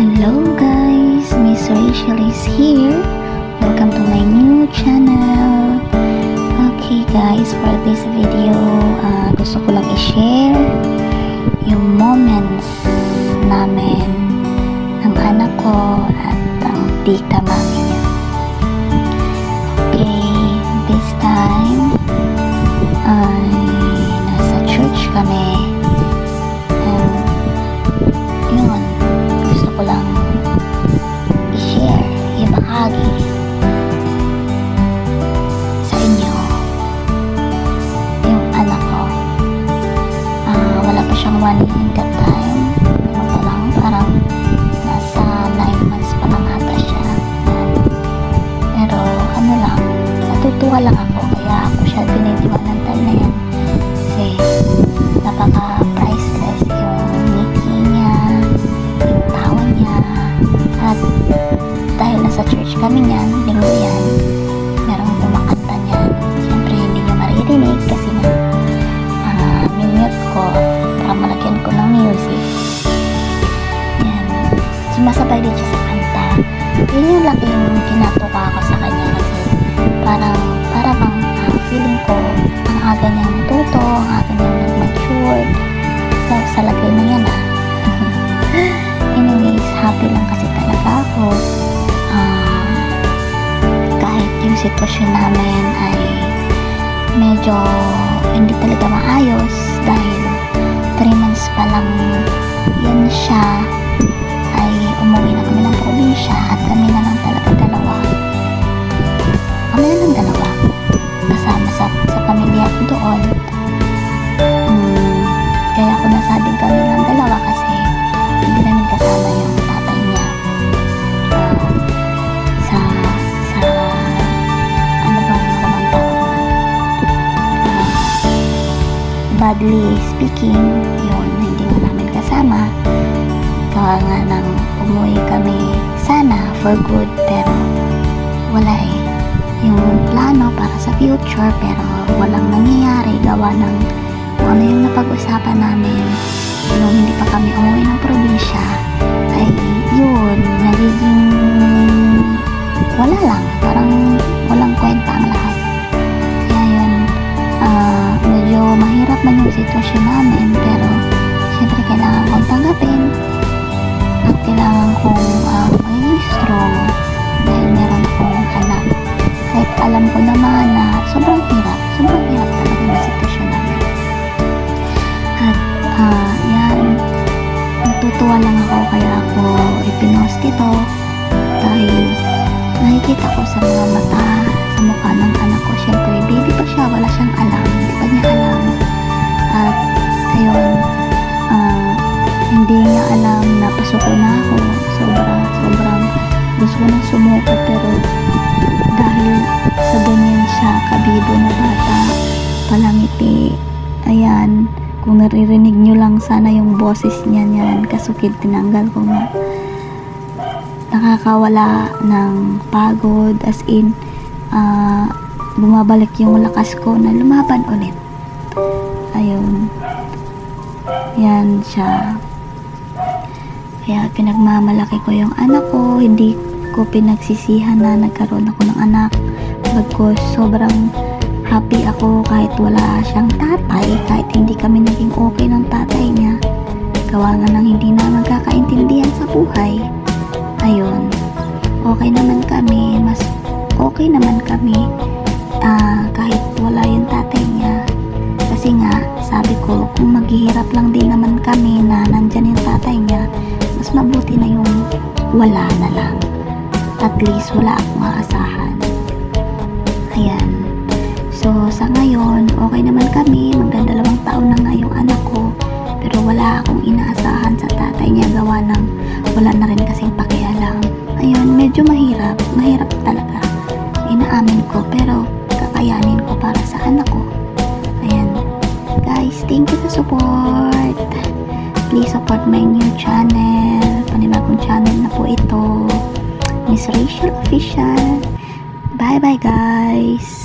Hello guys, Miss Rachel is here. Welcome to my new channel. Okay guys, for this video, gusto ko lang i-share yung moments namin ng anak ko at ang tita mami niya. Okay, this time ay nasa church kami. Yun, gusto ko lang i-share, ibahagi sa inyo yung anak ko. Wala pa siyang 1 year that time, ano pa lang, parang nasa 9 months pa lang ata siya. Pero ano lang, natutuwa lang ako, kaya ako siya binitiwan ng time na yan kasi napaka priceless yung ngiti niya, yung tawa niya. At dahil nasa church kami niyan, linggo yan, merong kumakanta niyan. Siyempre hindi niyo maririnig kasi nga minute ko para malagyan ko ng music. Yan, sumasabay din siya sa kanta. Yun yung laking kinatuka ko sa kanya kasi para bang feeling ko ang aga niyang natuto, ang aga niyang nag-mature sa lagay na yan anyways, happy lang kasi talaga ako. Kahit yung sitwasyon namin ay medyo hindi talaga maayos dahil 3 months pa lang yan siya, ay umuwi na kami ng probinsya at kami na lang talaga dalawa. Kami na lang dalawa kasama sa pamilya ko doon. Kaya ako nasabing kami lang dalawa kasi hindi namin kasama yung tatay niya sa ano bang kumanta badly speaking, yun, hindi nga namin kasama. Gawa nga nang umuwi kami sana for good, pero wala yung plano para sa future, pero walang nangyayari gawa ng kung ano yung napag-usapan namin nung hindi pa kami umuwi ng probinsya, ay yun, nagiging wala lang, parang walang kwenta ang lahat. Kaya yun, medyo mahirap man yung sitwasyon namin, pero syempre kailangan kong tanggapin at kailangan kong maging strong dahil meron akong anak. Kahit alam ko naman na sobrang hirap talaga yung sitwasyon namin. At yan, natutuwa lang ako, kaya ako ipinost ito dahil nakikita ko sa mga mata, sa mukha ng anak ko. Syempre baby pa siya, wala siyang alam, hindi pa niya alam. At ayun, hindi niya alam na pasuko na ako. Sobrang gusto ko nang sumuko, pero dahil sa ganyan siya kabibo na bata, palangiti, ayan, kung naririnig nyo lang sana yung boses niya niyan, kasukid tinanggal ko nga. Nakakawala ng pagod, as in bumabalik yung lakas ko na lumaban ulit. Ayun, yan siya. Kaya pinagmamalaki ko yung anak ko, hindi ko pinagsisihan na nagkaroon ako ng anak. Bagkus sobrang happy ako kahit wala siyang tatay, kahit hindi kami naging okay ng tatay niya, gawa nga ng hindi na magkakaintindihan sa buhay. Ayun, okay naman kami, mas okay naman kami kahit wala yung tatay niya. Kasi nga, sabi ko, kung maghihirap lang din naman kami na nandyan yung tatay niya, mas mabuti na yung wala na lang. At least wala akong aasahan. Ayan. So, sa ngayon, okay naman kami. Magdadalawang taon na nga yung anak ko. Pero wala akong inaasahan sa tatay niya, gawa ng wala na rin kasing pakialam. Ayun, medyo mahirap. Mahirap talaga. Inaamin ko, pero kakayanin ko para sa anak ko. Ayan. Guys, thank you sa support. Please support my new channel. Panibagong channel na po ito. Miss Rachel Official. Bye-bye, guys.